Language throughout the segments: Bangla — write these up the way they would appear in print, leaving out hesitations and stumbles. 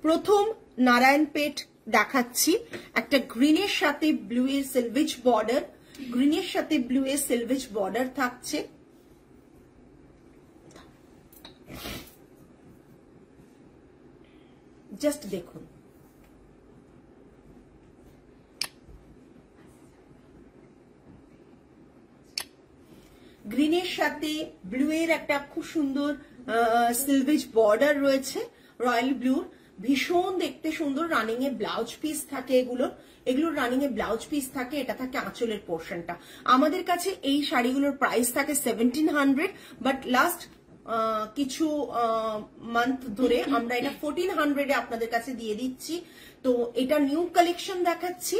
প্রথম নারায়ণপেট দেখাচ্ছি, একটা গ্রিনের সাথে ব্লু এর সিলভার বর্ডার, গ্রিনের সাথে ব্লু এর সিলভার বর্ডার থাকছে। জাস্ট দেখুন, গ্রিনের সাথে ব্লু এর একটা খুব সুন্দর সিলভার বর্ডার রয়েছে, রয়্যাল ব্লুর, ভীষণ দেখতে সুন্দর। রানিং এ ব্লাউজ পিস থাকে, এগুলোর রানিং এ ব্লাউজ পিস থাকে, এটা থাকে আঁচলের পোর্শনটা। আমাদের কাছে এই শাড়িগুলোর প্রাইস থাকে 1700, বাট লাস্ট কিছু মান্থ ধরে আমরা এটা 1400 এ আপনাদের কাছে দিয়ে দিচ্ছি। তো এটা নিউ কালেকশন দেখাচ্ছি,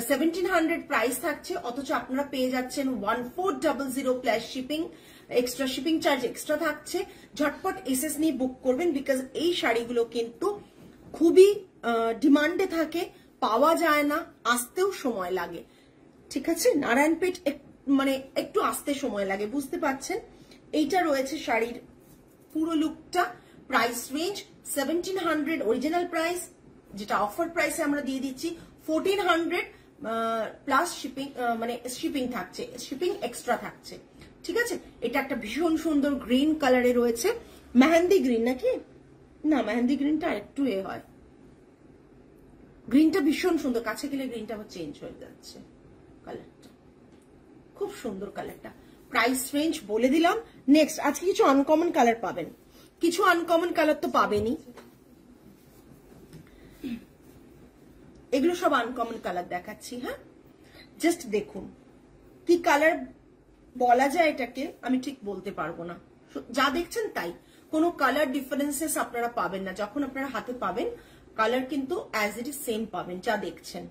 1700 প্রাইস থাকছে, অথচ আপনারা পেয়ে যাচ্ছেন 1400 plus shipping, extra shipping charge extra থাকছে। ঝটপট এসএস নিয়ে বুক করবেন, বিকজ এই শাড়িগুলো কিন্তু খুবই ডিমান্ডে থাকে, পাওয়া যায় না, আসতেও সময় লাগে। ঠিক আছে, নারায়ণপেট মানে একটু আসতে সময় লাগে, বুঝতে পারছেন। এইটা রয়েছে শাড়ির পুরো লুকটা। প্রাইস রেঞ্জ 1700 অরিজিনাল প্রাইস, যেটা অফার প্রাইসে আমরা দিয়ে দিচ্ছি 1400 প্লাস শিপিং, মানে শিপিং থাকছে, শিপিং এক্সট্রা থাকছে। ঠিক আছে, এটা একটা ভীষণ সুন্দর গ্রিন কালারে রয়েছে, মেহেন্দি গ্রিন নাকি না, মেহেন্দি গ্রিনটা একটু হয়, গ্রিনটা ভীষণ সুন্দর, কাছে গেলে গ্রিনটা আবার চেঞ্জ হয়ে যাচ্ছে কালারটা, খুব সুন্দর কালারটা। প্রাইস রেঞ্জ বলে দিলাম। নেক্সট, আজকে কিছু আনকমন কালার পাবেন, কিছু আনকমন কালার তো পাবেনই, এগুলো সব আনকমন কালার দেখাচ্ছি। হ্যাঁ, জাস্ট দেখুন কি কালার বলা যায় এটাকে আমি ঠিক বলতে পারবো না, যা দেখছেন তাই, কোনো কালার ডিফারেন্সেস আপনারা পাবেন না। যখন আপনারা হাতে পাবেন কালার কিন্তু অ্যাজ ইট ইজ সেম পাবেন, যা দেখছেন।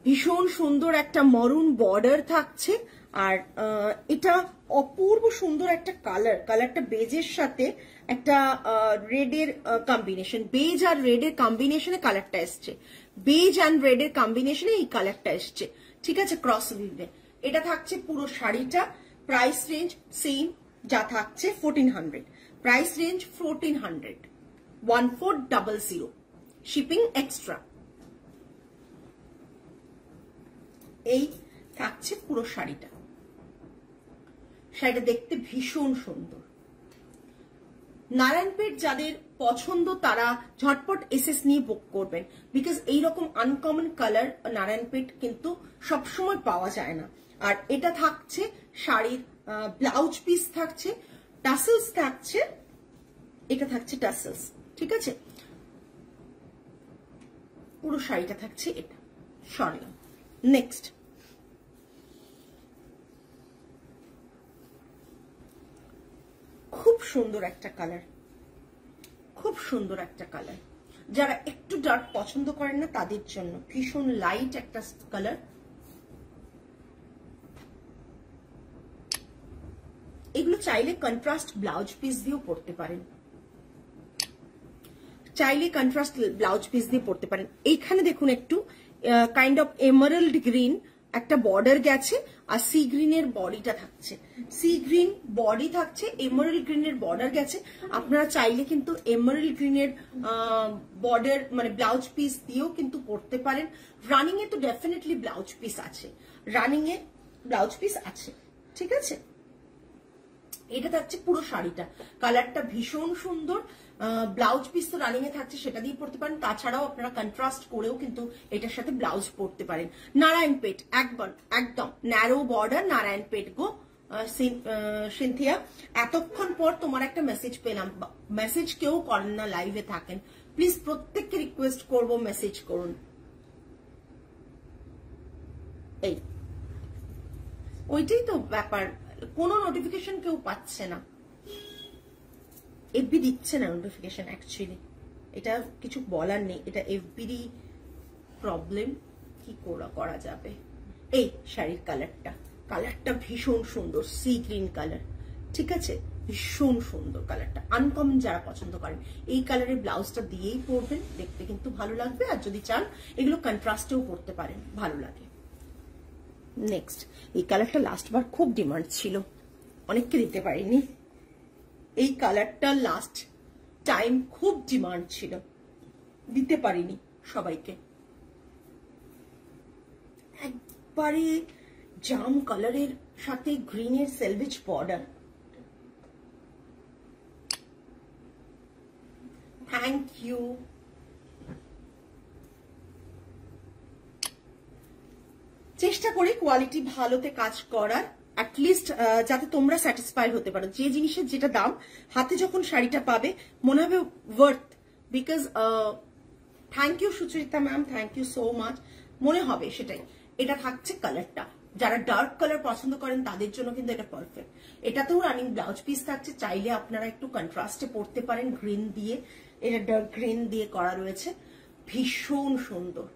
ভীষণ সুন্দর একটা মরুন বর্ডার থাকছে, আর এটা অপূর্ব সুন্দর একটা কালার, কালারটা বেজের সাথে একটা রেডের কম্বিনেশন, বেজ আর রেডের কম্বিনেশনে কালারটা এসছে, বেজ অ্যান্ড রেডের কম্বিনেশনে এই কালারটা এসছে। ঠিক আছে, ক্রস উইভে এটা থাকছে পুরো শাড়িটা। প্রাইস রেঞ্জ সেম যা থাকছে 1400, প্রাইস রেঞ্জ 1400, 1400, শিপিং এক্সট্রা। এই থাকছে পুরো শাড়িটা, শাড়িটা দেখতে ভীষণ সুন্দর। নারায়ণপেট যাদের পছন্দ তারা ঝটপট এসএস নিয়ে বুক করবেন, বিকজ এইরকম আনকমন কালার নারায়ণপেট কিন্তু সবসময় পাওয়া যায় না। আর এটা থাকছে শাড়ির ব্লাউজ পিস থাকছে, টাসেলস থাকছে, এটা থাকছে টাসেলস। ঠিক আছে, পুরো শাড়িটা থাকছে এটা। সরলাম, নেক্সট খুব সুন্দর একটা কালার, খুব সুন্দর একটা কালার, যারা একটু ডার্ক পছন্দ করেন না তাদের জন্য ভীষণ লাইট একটা কালার। এগুলো চাইলে কন্ট্রাস্ট ব্লাউজ পিস দিয়েও পরতে পারেন, চাইলে কন্ট্রাস্ট ব্লাউজ পিস দিয়ে পরতে পারেন। এইখানে দেখুন একটু কাইন্ড অফ এমারাল্ড গ্রিন একটা বর্ডার গেছে, আর সি গ্রিনের বডিটা থাকছে, সি গ্রিন বডি থাকছে, এমারাল্ড গ্রিনের বর্ডার গেছে। আপনারা চাইলে কিন্তু এমারাল্ড গ্রিনের বর্ডার মানে ব্লাউজ পিস দিয়েও কিন্তু পরতে পারেন। রানিং এ তো ডেফিনেটলি ব্লাউজ পিস আছে, রানিং এ ব্লাউজ পিস আছে। ঠিক আছে, এটা থাকছে পুরো শাড়িটা, কালারটা ভীষণ সুন্দর। ব্লাউজ পিস তো রানিং এ থাকছে, সেটা দিয়ে পরতে পারেন। তাছাড়াও আপনারা কন্ট্রাস্ট করেও কিন্তু এটার সাথে ব্লাউজ পরতে পারেন। নারায়ণপেট একদম ন্যারো বর্ডার, নারায়ণপেট গো সিনথিয়া। এতক্ষণ পর তোমার একটা মেসেজ পেলাম, মেসেজ কেউ করেন না, লাইভে থাকেন, প্লিজ প্রত্যেককে রিকোয়েস্ট করব মেসেজ করুন। এই ওইটাই তো ব্যাপার, কোনো নোটিফিকেশন কেউ পাচ্ছে না, এফবি দিচ্ছে না নোটিফিকেশন। অ্যাকচুয়ালি এটা কিছু বলার নেই, এটা এফবিরই প্রবলেম, কি করা যাবে। এই শাড়ির কালারটা ভীষণ সুন্দর, সি গ্রিন কালার। ঠিক আছে, ভীষণ সুন্দর কালারটা, আনকমন যারা পছন্দ করেন এই কালারের ব্লাউজটা দিয়েই পরবেন, দেখতে কিন্তু ভালো লাগবে। আর যদি চান এগুলো কন্ট্রাস্টেও পরতে পারেন, ভালো লাগে। নেক্সট, এই কালারটা লাস্ট বার খুব ডিমান্ড ছিল, অনেককে দিতে পারিনি। এই কালারটা লাস্ট টাইম খুব ডিমান্ড ছিল, দিতে পারিনি সবাইকে। একবারে জাম কালারের সাথে গ্রিনের সেলভেজ বর্ডার। Thank you. চেষ্টা করি কোয়ালিটি ভালোতে কাজ করার, অ্যাটলিস্ট যাতে তোমরা স্যাটিসফাইড হতে পারো। যে জিনিসের যেটা দাম, হাতে যখন শাড়িটা পাবে মনে হবে worth. Because thank you Sucharita ma'am, thank you so much. মনে হবে সেটাই। এটা থাকছে কালারটা, যারা ডার্ক কালার পছন্দ করেন তাদের জন্য কিন্তু এটা পারফেক্ট। এটাতেও রানিং ব্লাউজ পিস থাকছে, চাইলে আপনারা একটু কন্ট্রাস্টে পড়তে পারেন গ্রিন দিয়ে। এটা ডার্ক গ্রিন দিয়ে করা রয়েছে, ভীষণ সুন্দর,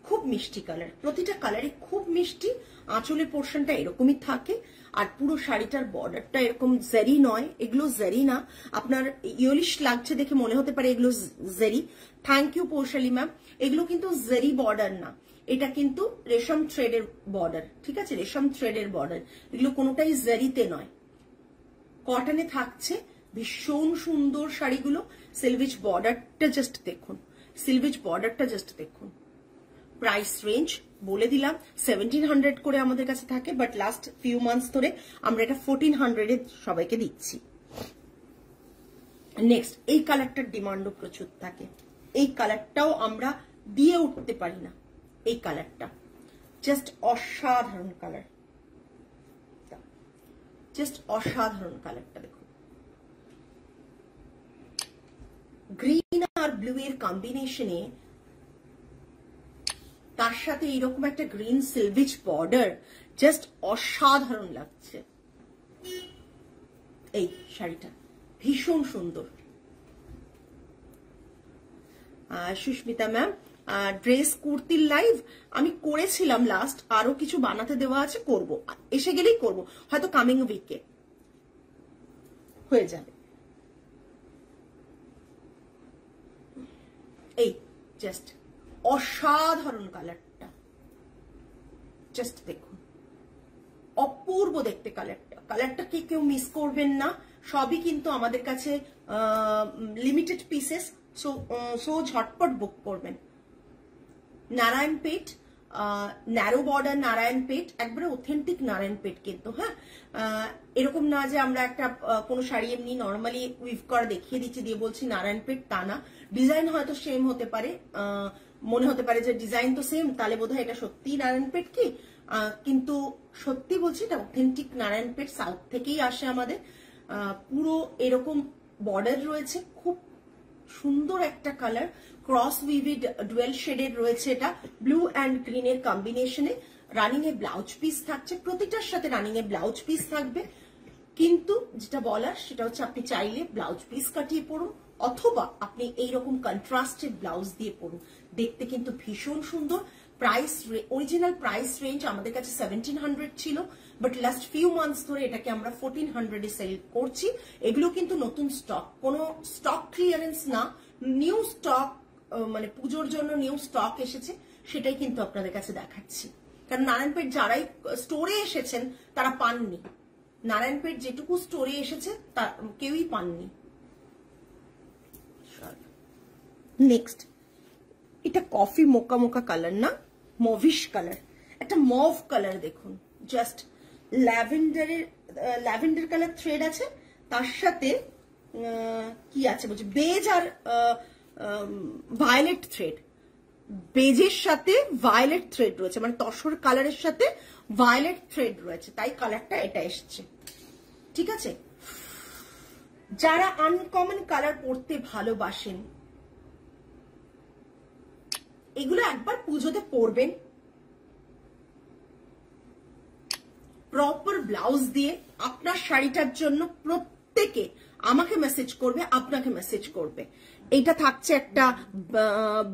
খুব মিষ্টি কালার। প্রতিটা কালারে খুব মিষ্টি। আঁচলের পোর্শনটা এরকমই থাকে, আর পুরো শাড়িটার বর্ডারটা এরকম জেরি নয়, এগুলো জেরি না। আপনার ইয়েলিশ লাগছে দেখে মনে হতে পারে এগুলো জেরি। Thank you Poushali ma'am. এগুলো কিন্তু জেরি বর্ডার না, এটা কিন্তু রেশম থ্রেডের বর্ডার। ঠিক আছে, রেশম থ্রেডের বর্ডার। এগুলো কোনোটাই জেরিতে নয়, কটনে থাকছে। ভীষণ সুন্দর শাড়িগুলো। সিলভেজ বর্ডারটা জাস্ট দেখুন, সিলভেজ বর্ডারটা জাস্ট দেখুন। প্রাইস রেঞ্জ বলে দিলাম 1700 করে আমাদের কাছে থাকে, বাট লাস্ট ফিউ মান্থস ধরে আমরা এটা 1400 এ সবাইকে দিচ্ছি। নেক্সট, এই কালারটার ডিমান্ডও প্রচুর থাকে। এই কালারটাও আমরা দিয়ে উঠতে পারি না। এই কালারটা জাস্ট অসাধারণ কালার, জাস্ট অসাধারণ কালারটা দেখুন। গ্রিন আর ব্লু এর কম্বিনেশনে, তার সাথে এইরকম একটা গ্রিন সিলভেজ বর্ডার, জাস্ট অসাধারণ লাগছে। এই শাড়িটা ভীষণ সুন্দর। সুস্মিতা ম্যাম, ড্রেস কুর্তির লাইভ আমি করেছিলাম লাস্ট, আরো কিছু বানাতে দেওয়া আছে, করব, এসে গেলেই করব, হয়তো কামিং উইকে হয়ে যাবে। এই জাস্ট অসাধারণ কালারটা, জাস্ট দেখুন, অপূর্ব দেখতে কালারটা। কালারটাকে কেউ মিস করবেন না। সবই কিন্তু আমাদের কাছে লিমিটেড পিসেস, সো ঝটপট বুক করবেন। নারায়ণপেট, ন্যারো বর্ডার নারায়ণপেট, একবারে অথেন্টিক নারায়ণপেট কিন্তু। হ্যাঁ, এরকম না যে আমরা একটা কোনো শাড়ি এমনি নর্মালি উইভ করা দেখিয়ে দিচ্ছি দিয়ে বলছি নারায়ণপেট, তা না। ডিজাইন হয়তো সেম হতে পারে, মনে হতে পারে যে ডিজাইন তো সেম, তাহলে বোধহয় এটা সত্যি নারায়ণপেট কি, কিন্তু সত্যি বলছি এটা অথেন্টিক নারায়ণপেট, সাউথ থেকেই আসে আমাদের। পুরো এরকম বর্ডার রয়েছে, খুব সুন্দর একটা কালার, ক্রস উইভিড ডুয়েল শেডের রয়েছে। এটা ব্লু অ্যান্ড গ্রিনের কম্বিনেশনে রানিং এ ব্লাউজ পিস থাকছে, প্রতিটার সাথে রানিং এ ব্লাউজ পিস থাকবে। কিন্তু যেটা বলার সেটা হচ্ছে, আপনি চাইলে ব্লাউজ পিস কাটিয়ে পড়ুন, অথবা আপনি এইরকম কন্ট্রাস্টেড ব্লাউজ দিয়ে পড়ুন, দেখতে কিন্তু ভীষণ সুন্দর। প্রাইস, অরিজিনাল প্রাইস রেঞ্জ আমাদের কাছে 1700 ছিল, বাট লাস্ট ফিউ মান্থস ধরে এটাকে আমরা 1400 এ সেল করছি। এগুলো কিন্তু নতুন স্টক, কোনো স্টক ক্লিয়ারেন্স না, নিউ স্টক, মানে পুজোর জন্য নিউ স্টক এসেছে, সেটাই কিন্তু আপনাদের কাছে দেখাচ্ছি। কারণ নারায়ণপেট যারাই স্টোরে এসেছেন তারা পাননি, নারায়ণপেট যেটুকু স্টোরে এসেছে তা কেউই পাননি। নেক্সট, এটা কফি মোকা মোকা কালার না, মভিশ কালার, একটা মভ কালার দেখুন, জাস্ট ল্যাভেন্ডার কালার থ্রেড আছে, তার সাথে কি আছে বলছি, বেজ আর ভায়োলেট থ্রেড, বেজের সাথে ভায়োলেট থ্রেড রয়েছে, মানে তসর কালারের সাথে ভায়োলেট থ্রেড রয়েছে, তাই কালারটা এটা এসছে। ঠিক আছে, যারা আনকমন কালার পরতে ভালোবাসেন, এগুলো একবার পুজোতে পরবেন, প্রপার ব্লাউজ দিয়ে। আপনার শাড়িটার জন্য প্রত্যেকে আমাকে মেসেজ করবে, আপনাকে মেসেজ করবে। এটা থাকছে একটা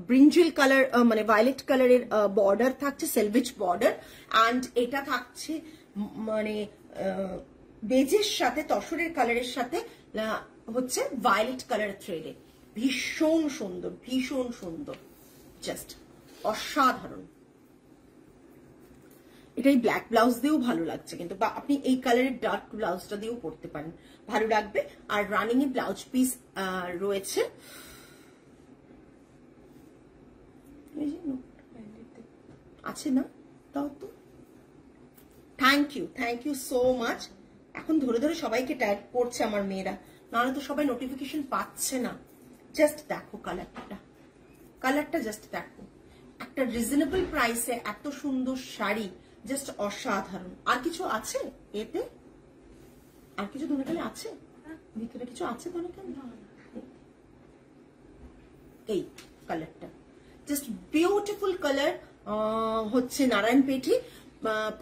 ব্রিঞ্জিল কালার, মানে ভায়োলেট কালারের বর্ডার থাকছে, সেলভেজ বর্ডার, অ্যান্ড এটা থাকছে মানে বেজের সাথে তসরের কালারের সাথে হচ্ছে ভায়োলেট কালার থ্রেডে। ভীষণ সুন্দর, ভীষণ সুন্দর, জাস্ট অসাধারণ। এটাই ব্ল্যাক ব্লাউজ দিয়েও ভালো লাগছে কিন্তু, বা আপনি এই কালারের ডার্ক ব্লাউজটা দিয়েও পরতে পারেন, ভালো লাগবে। আর রানিং এ ব্লাউজ পিস রয়েছে, আছে না? তাও তো থ্যাংক ইউ সো মাচ। এখন ধরে ধরে সবাইকে ট্যাগ করছে আমার মেয়েরা, নাহলে তো সবাই নোটিফিকেশন পাচ্ছে না। জাস্ট দেখো কালারটা জাস্ট দেখো, একটা রিজনেবল প্রাইসে এত সুন্দর শাড়ি, জাস্ট অসাধারণ। আর কিছু আছে এতে? আর কিছু ধনেখালি আছে ভিতরে? কিছু আছে ধনেখালি? এই কালারটা জাস্ট বিউটিফুল কালার হচ্ছে নারায়ণপেঠে।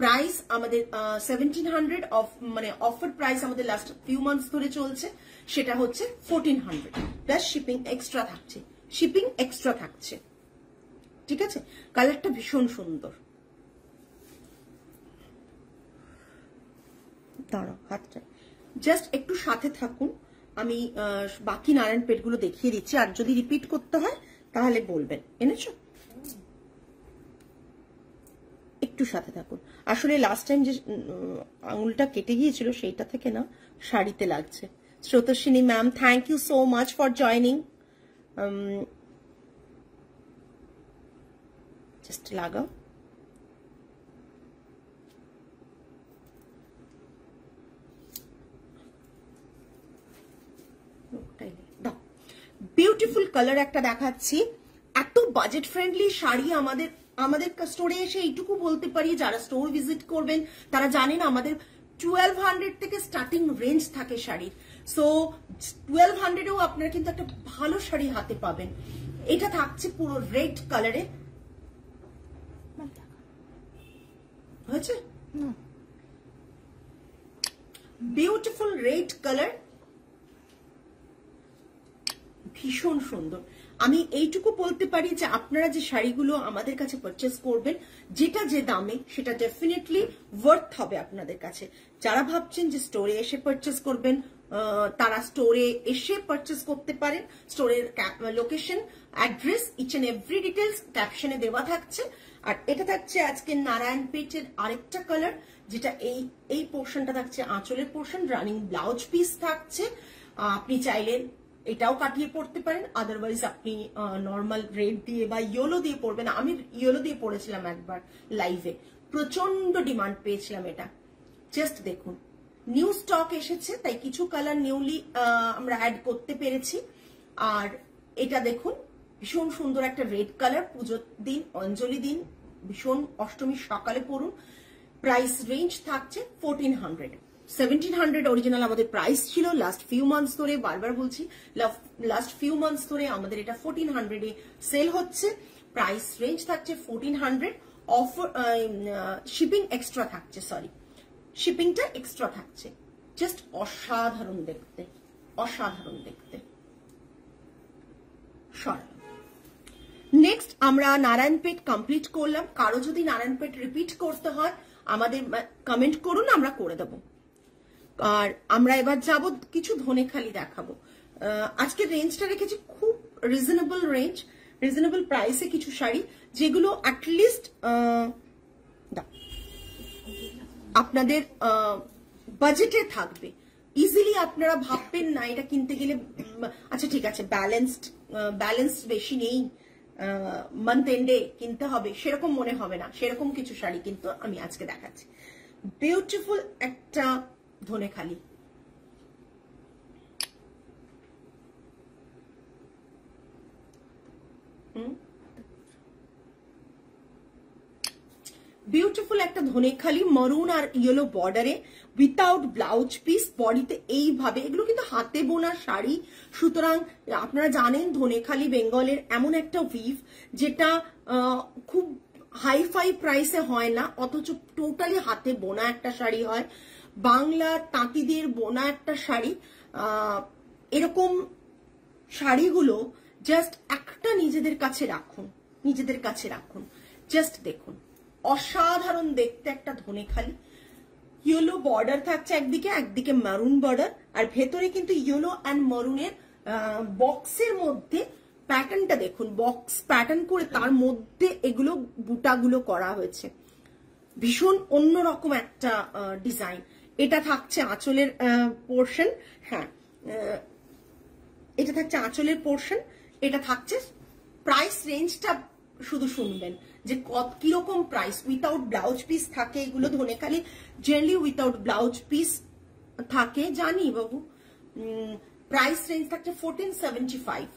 প্রাইস আমাদের 1700 অফ, মানে অফার প্রাইস আমাদের লাস্ট ফিউ মান্থস ধরে চলছে, সেটা হচ্ছে 1400 প্লাস শিপিং এক্সট্রা থাকছে, ঠিক আছে? কালারটা ভীষণ সুন্দর। দাঁড়াও হাতটা জাস্ট একটু সাথে থাকুন, আমি বাকি নারায়ণপেট গুলো দেখিয়ে দিচ্ছি, আর যদি রিপিট করতে হয় তাহলে বলবেন। এনেছো? একটু সাথে থাকুন। আসলে লাস্ট টাইম যে আঙুলটা কেটে গিয়েছিল সেইটা থেকে না শাড়িতে লাগছে। Srotoswini ma'am, thank you so much for joining. Just লাগাও। বিউটিফুল কালার একটা দেখাচ্ছি, এত বাজেট ফ্রেন্ডলি শাড়ি আমাদের স্টোরে এসে এইটুকু বলতে পারি, যারা স্টোর ভিজিট করবেন তারা জানেন আমাদের 1200 থেকে স্টার্টিং রেঞ্জ থাকে শাড়ির। সো 1200-এও আপনারা কিন্তু একটা ভালো শাড়ি হাতে পাবেন। এটা থাকছে পুরো রেড কালারে, হয়েছে? বিউটিফুল রেড কালার, ভীষণ সুন্দর। আমি এইটুকু বলতে পারি যে আপনারা যে শাড়িগুলো আমাদের কাছে পারচেস করবেন, যেটা যে দামে, সেটা ডেফিনেটলি ওয়ার্থ হবে আপনাদের কাছে। যারা ভাবছেন যে স্টোরে এসে পারচেস করবেন, তারা স্টোরে এসে পারচেস করতে পারেন। স্টোরের location, address, each and every details ক্যাপশনে দেওয়া থাকছে। আর এটা থাকছে আজকে নারায়ণপেটের আরেকটা কালার, যেটা এই পোর্শনটা থাকছে আঁচলের পোর্শন, রানিং ব্লাউজ পিস থাকছে। আপনি চাইলে এটাও কাটিয়ে পড়তে পারেন, আদারওয়াইজ আপনি নর্মাল রেড দিয়ে বা ইয়েলো দিয়ে পরবেন। আমি ইয়েলো দিয়ে পরেছিলাম একবার লাইভে, প্রচন্ড ডিমান্ড পেয়েছিলাম এটা। জাস্ট দেখুন, নিউ স্টক এসেছে, তাই কিছু কালার নিউলি আমরা অ্যাড করতে পেরেছি। আর এটা দেখুন, ভীষণ সুন্দর একটা রেড কালার, পুজোর দিন, অঞ্জলি দিন, ভীষণ অষ্টমীর সকালে পরুন। প্রাইস রেঞ্জ থাকছে 1400। 1700 অরিজিনাল আমাদের প্রাইস ছিল লাস্ট ফিউ মান্থস ধরে, বারবার বলছি লাস্ট ফিউ মান্থস ধরে আমাদের এটা 1400-এ সেল হচ্ছে। প্রাইস রেঞ্জ থাকছে 1400, অফার শিপিং এক্সট্রা থাকছে, শিপিংটা এক্সট্রা থাকছে। জাস্ট অসাধারণ দেখতে, নেক্সট আমরা নারায়ণপেট কমপ্লিট করলাম। কারো যদি নারায়ণপেট রিপিট করতে হয় আমাদের কমেন্ট করুন, আমরা করে দেবো। আর আমরা এবার যাব কিছু ধনেখালি দেখাবো। আজকে রেঞ্জটা রেখেছি খুব রিজনেবল রেঞ্জ, রিজনেবল প্রাইসে কিছু শাড়ি, যেগুলো অ্যাটলিস্ট আপনাদের বাজেটে থাকবে। ইজিলি আপনারা ভাববেন না এটা কিনতে গেলে, আচ্ছা ঠিক আছে ব্যালেন্স বেশি নেই, মান্থ এন্ডে কিনতে হবে, সেরকম মনে হবে না। সেরকম কিছু শাড়ি কিন্তু আমি আজকে দেখাচ্ছি। বিউটিফুল একটা ধনেখালি, বিউটিফুল একটা ধনেখালি, মরুন আর ইয়েলো বর্ডারে, উইথাউট ব্লাউজ পিস, বডিতে এইভাবে। এগুলো কিন্তু হাতে বোনা শাড়ি, সুতরাং আপনারা জানেন ধনেখালি বেঙ্গলের এমন একটা উইভ যেটা খুব হাইফাই প্রাইসে হয় না, অথচ টোটালি হাতে বোনা একটা শাড়ি হয়, বাংলা তাঁতিদের বোনা একটা শাড়ি। এরকম শাড়িগুলো জাস্ট একটা নিজেদের কাছে রাখুন, জাস্ট দেখুন, অসাধারণ দেখতে একটা ধনেখালি। ইয়েলো বর্ডার থাকছে একদিকে মারুন বর্ডার, আর ভেতরে কিন্তু ইয়েলো অ্যান্ড মারুনের বক্সের মধ্যে প্যাটার্নটা দেখুন, বক্স প্যাটার্ন করে তার মধ্যে এগুলো বুটাগুলো করা হয়েছে। ভীষণ অন্যরকম একটা ডিজাইন। এটা থাকছে আঁচলের পোর্শন। হ্যাঁ, এটা থাকছে আঁচলের পোর্শন। এটা থাকছে প্রাইস রেঞ্জটা শুধু শুনবেন যে কিরকম প্রাইস। উইথাউট ব্লাউজ পিস থাকে এগুলো, Dhonekhali generally without blouse piece থাকে, জানি বাবু। প্রাইস রেঞ্জ থাকছে 1475,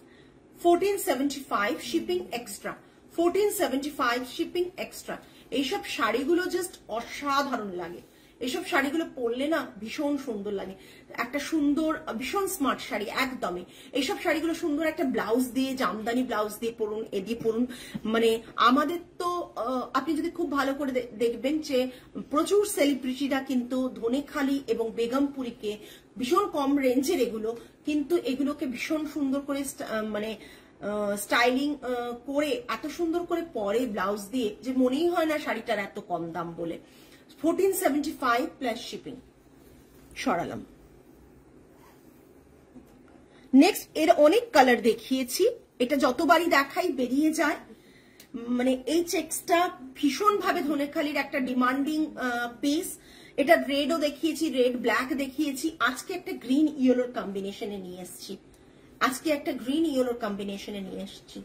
1475 শিপিং এক্সট্রা, 1475 শিপিং এক্সট্রা। এইসব শাড়িগুলো জাস্ট অসাধারণ লাগে। এইসব শাড়িগুলো পরলে না ভীষণ সুন্দর লাগে, একটা সুন্দর ভীষণ স্মার্ট শাড়ি একদমই। এইসব শাড়িগুলো সুন্দর একটা ব্লাউজ দিয়ে, জামদানি ব্লাউজ দিয়ে পরুন, এ দিয়ে পরুন। মানে আমাদের তো আপনি যদি খুব ভালো করে দেখবেন যে প্রচুর সেলিব্রিটিরা কিন্তু ধনেখালি এবং বেগমপুরীকে ভীষণ কম রেঞ্জের এগুলো, কিন্তু এগুলোকে ভীষণ সুন্দর করে মানে স্টাইলিং করে এত সুন্দর করে পরে ব্লাউজ দিয়ে, যে মনেই হয় না শাড়িটার এত কম দাম বলে। 1475 প্লাস শিপিং। সরালাম। নেক্সট এর অনেক কালার দেখিয়েছি, এটা যতবারই দেখাই বেরিয়ে যায়। মানে এই চেক্সটা ভীষণ ভাবে ধনেখালির একটা ডিমান্ডিং পিস। এটা রেডও দেখিয়েছি, রেড ব্ল্যাক দেখিয়েছি, আজকে একটা গ্রিন ইয়েলোর কম্বিনেশনে নিয়ে এসেছি। আজকে একটা গ্রিন ইয়েলোর কম্বিনেশনে নিয়ে এসেছি।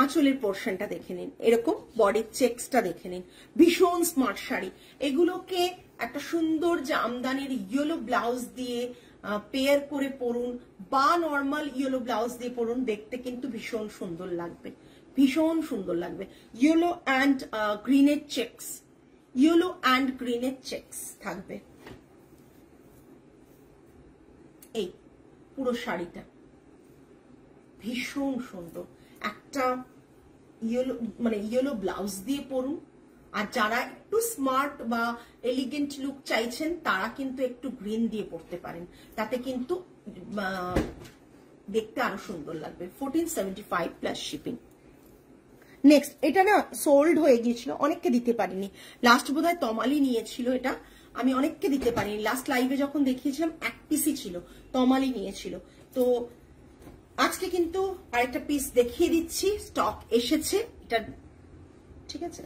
আঁচলের পোর্শনটা দেখে নিন, এরকম বডির চেক্সটা দেখে নিন, ভীষণ স্মার্ট শাড়ি। এগুলোকে একটা সুন্দর জামদানির ইয়েলো ব্লাউজ দিয়ে পেয়ার করে পরুন, বা নর্মাল ইয়েলো ব্লাউজ দিয়ে পরুন, দেখতে কিন্তু ভীষণ সুন্দর লাগবে, ভীষণ সুন্দর লাগবে। ইয়েলো অ্যান্ড গ্রিনের চেক্স, ইয়েলো অ্যান্ড গ্রিনের চেক্স থাকবে। এই পুরো শাড়িটা ভীষণ সুন্দর, একটা ইয়েলো মানে ইয়েলো ব্লাউজ দিয়ে পরুন। আর যারা একটু স্মার্ট বা এলিগেন্ট লুক চাইছেন তারা কিন্তু একটু গ্রিন দিয়ে পরতে পারেন, তাতে কিন্তু দেখতে আরো সুন্দর লাগবে। 1475 প্লাস শিপিং। নেক্সট এটা না সোল্ড হয়ে গিয়েছিল, অনেককে দিতে পারিনি। লাস্ট বোধহয় তমালি নিয়েছিল এটা, আমি অনেককে দিতে পারিনি। লাস্ট লাইভে যখন দেখিয়েছিলাম এক পিসই ছিল, তমালি নিয়েছিল। তো আজকে কিন্তু আরেকটা পিস দেখিয়ে দিচ্ছি, স্টক এসেছে এটা, ঠিক আছে?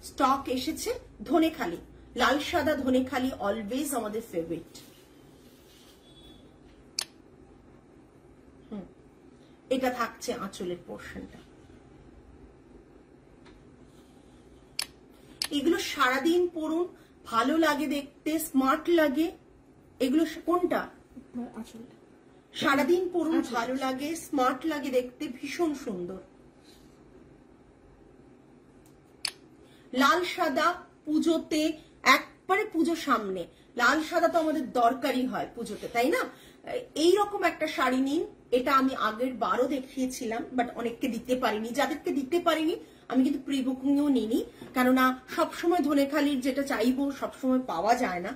স্টক এসেছে ধনেখালি, লাল সাদা ধনেখালি অলওয়েজ আমাদের ফেভারিট। এটা থাকছে আঁচলের পোর্শনটা। এগুলো সারাদিন পরুন, ভালো লাগে দেখতে, স্মার্ট লাগে। এগুলো কোনটা? আঁচলটা। সারাদিন পরুন, ভালো লাগে, স্মার্ট লাগে দেখতে, ভীষণ সুন্দর। লাল সাদা পুজোতে একবারে, পুজো সামনে লাল সাদা তো আমাদের দরকারই হয় পুজোতে, তাই না? এইরকম একটা শাড়ি নিন। এটা আমি আগের বারও দেখিয়েছিলাম, বাট অনেককে দিতে পারিনি। যাদেরকে দিতে পারিনি আমি কিন্তু প্রি বুকিংও নিইনি, কেননা সবসময় ধনেখালির যেটা চাইবো সবসময় পাওয়া যায় না।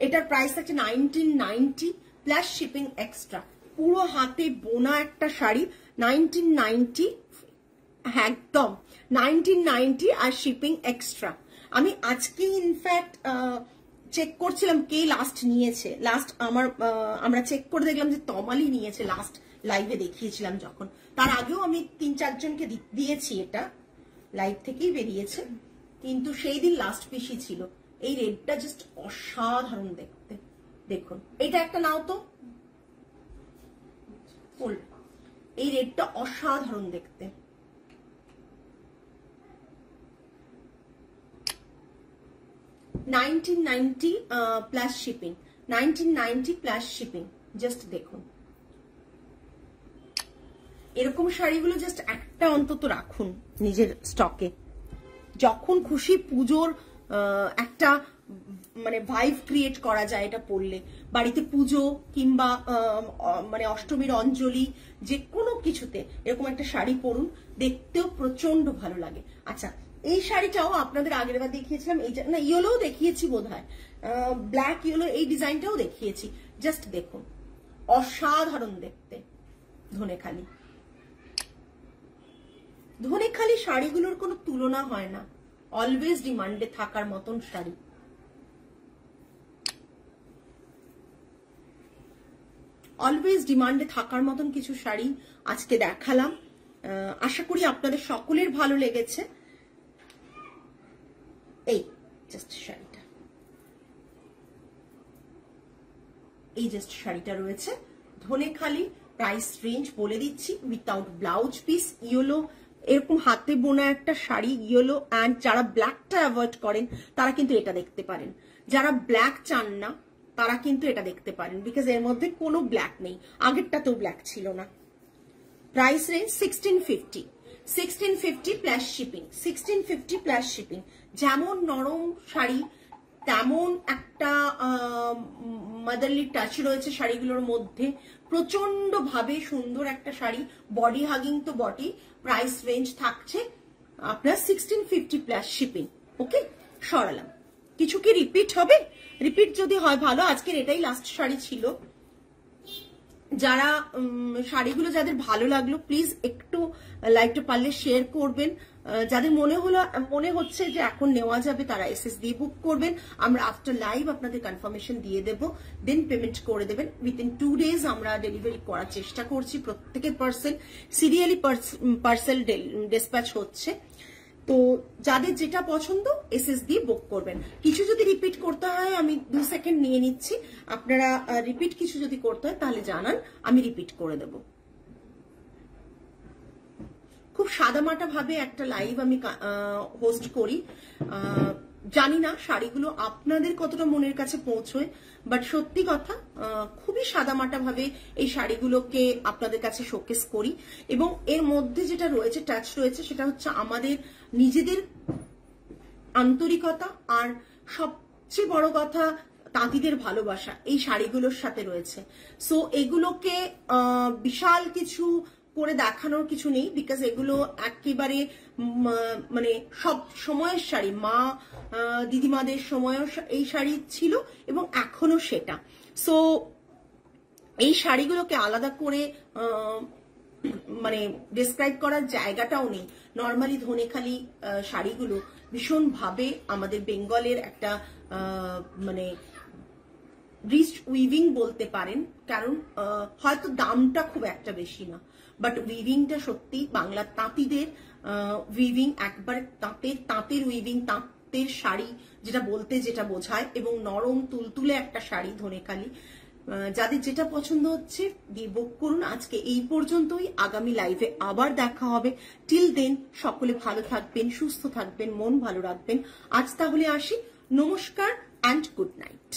এটার প্রাইস আছে 1990 প্লাস শিপিং এক্সট্রা। পুরো হাতে বোনা একটা শাড়ি, 1990, একদম 1990 আর শিপিং এক্সট্রা। আমি আজকে ইনফ্যাক্ট চেক করছিলাম কে লাস্ট নিয়েছে। লাস্ট আমরা চেক করে দেখলাম যে তমালি নিয়েছে, লাস্ট লাইভে দেখিয়েছিলাম যখন। তার আগেও আমি 3-4 জনকে দিয়েছি, এটা লাইভ থেকেই বেরিয়েছে, কিন্তু সেই দিন লাস্ট পিসই ছিল। এই রেডটা জাস্ট অসাধারণ দেখতে, দেখুন। এটা একটা নাও তো, এই রেডটা অসাধারণ দেখতে। $1990 plus shipping, 1990 plus shipping. Just দেখুন, এরকম শাড়িগুলো জাস্ট একটা অন্তত রাখুন নিজের স্টকে। যখন খুশি পুজোর একটা মানে ভাইব ক্রিয়েট করা যায় এটা পরলে। বাড়িতে পুজো কিংবা মানে অষ্টমীর অঞ্জলি, যে কোনো কিছুতে এরকম একটা শাড়ি পরুন, দেখতেও প্রচন্ড ভালো লাগে। আচ্ছা, এই শাড়িটাও আপনাদের আগের বার দেখিয়েছিলাম, এই না ইয়েলো দেখিয়েছি বোধহয়, ব্ল্যাক ইয়েলো, এই ডিজাইনটাও দেখিয়েছি। জাস্ট দেখুন, অসাধারণ দেখতে ধনেখালি। ধনেখালি শাড়িগুলোর কোনো তুলনা হয় না, অলওয়েজ ডিমান্ডে থাকার মতন শাড়ি। অলওয়েজ ডিমান্ডে থাকার মতন কিছু শাড়ি আজকে দেখালাম। আশা করি আপনাদের সকলের ভালো লেগেছে। এই জাস্ট শাড়িটা, এই জাস্ট শাড়িটা রয়েছে ধনেখালি। প্রাইস রেঞ্জ বলে দিচ্ছি, উইথাউট ব্লাউজ পিস, ইয়েলো, এরকম হাতে বোনা একটা শাড়ি, ইয়েলো। অ্যান্ড যারা ব্ল্যাকটা অ্যাভয়েড করেন তারা কিন্তু এটা দেখতে পারেন, যারা ব্ল্যাক চান না তারা কিন্তু এটা দেখতে পারেন, বিকজ এর মধ্যে কোনো ব্ল্যাক নেই, আগেরটাতেও ব্ল্যাক ছিল না। Price range 1650, 1650 plus shipping, 1650 plus shipping. যেমন নরম শাড়ি তেমন একটা মাদারলি টাচ রয়েছে শাড়িগুলোর মধ্যে, প্রচন্ড ভাবে সুন্দর একটা শাড়ি, বডি হাগিং তো বডি। প্রাইস রেঞ্জ থাকছে আপনার 1650 প্লাস শিপিং। ওকে, সরালাম। কিছু কি রিপিট হবে? রিপিট যদি হয় ভালো, আজকের এটাই লাস্ট শাড়ি ছিল। যারা শাড়িগুলো যাদের ভালো লাগলো প্লিজ একটু লাইভটা পারলে শেয়ার করবেন। যাদের মনে হচ্ছে যে এখন নেওয়া যাবে তারা এসএস দিয়ে বুক করবেন। আমরা আফটার লাইভ আপনাদের কনফার্মেশন দিয়ে দেব, দেন পেমেন্ট করে দেবেন। উইথিন 2 days আমরা ডেলিভারি করার চেষ্টা করছি। প্রত্যেকের পার্সেল সিরিয়ালি পার্সেল ডিসপ্যাচ হচ্ছে। তো যাদের যেটা পছন্দ এসএস দিয়ে বুক করবেন। কিছু যদি রিপিট করতে হয় আমি 2 সেকেন্ড নিয়ে নিচ্ছি, আপনারা রিপিট কিছু যদি করতে হয় তাহলে জানান, আমি রিপিট করে দেব। খুব সাদামাটা ভাবে একটা লাইভ আমি হোস্ট করি। জানি না শাড়িগুলো আপনাদের কতটা মনের কাছে পৌঁছয়, বাট সত্যি কথা খুবই সাদামাটা ভাবে এই শাড়িগুলোকে আপনাদের কাছে শোকেস করি। এবং এর মধ্যে যেটা রয়েছে, টাচ রয়েছে, সেটা হচ্ছে আমাদের নিজেদের আন্তরিকতা, আর সবচেয়ে বড় কথা তাঁতিদের ভালোবাসা এই শাড়িগুলোর সাথে রয়েছে। সো এগুলোকে বিশাল কিছু করে দেখানোর কিছু নেই, বিকজ এগুলো একেবারে মানে সব সময়ের শাড়ি, মা দিদিমাদের সময়ও এই শাড়ি ছিল এবং এখনো সেটা। সো এই শাড়িগুলোকে আলাদা করে মানে ডিসক্রাইব করার জায়গাটাও নেই। নর্মালি ধনেখালি শাড়িগুলো ভীষণ ভাবে আমাদের বেঙ্গলের একটা মানে রিচ উইভিং বলতে পারেন, কারণ হয়তো দামটা খুব একটা বেশি না, বাট উইভিংটা সত্যি বাংলার তাঁতিদের উইভিং, একবার তাঁতের উইভিং, তাঁতের শাড়ি যেটা বলতে যেটা বোঝায়, এবং নরম তুলতুলে একটা শাড়ি ধনেখালি। যাদের যেটা পছন্দ হচ্ছে দিয়ে বুক করুন। আজকে এই পর্যন্তই, আগামী লাইভে আবার দেখা হবে। টিল দেন সকলে ভালো থাকবেন, সুস্থ থাকবেন, মন ভালো রাখবেন। আজ তাহলে আসি, নমস্কার অ্যান্ড গুড নাইট।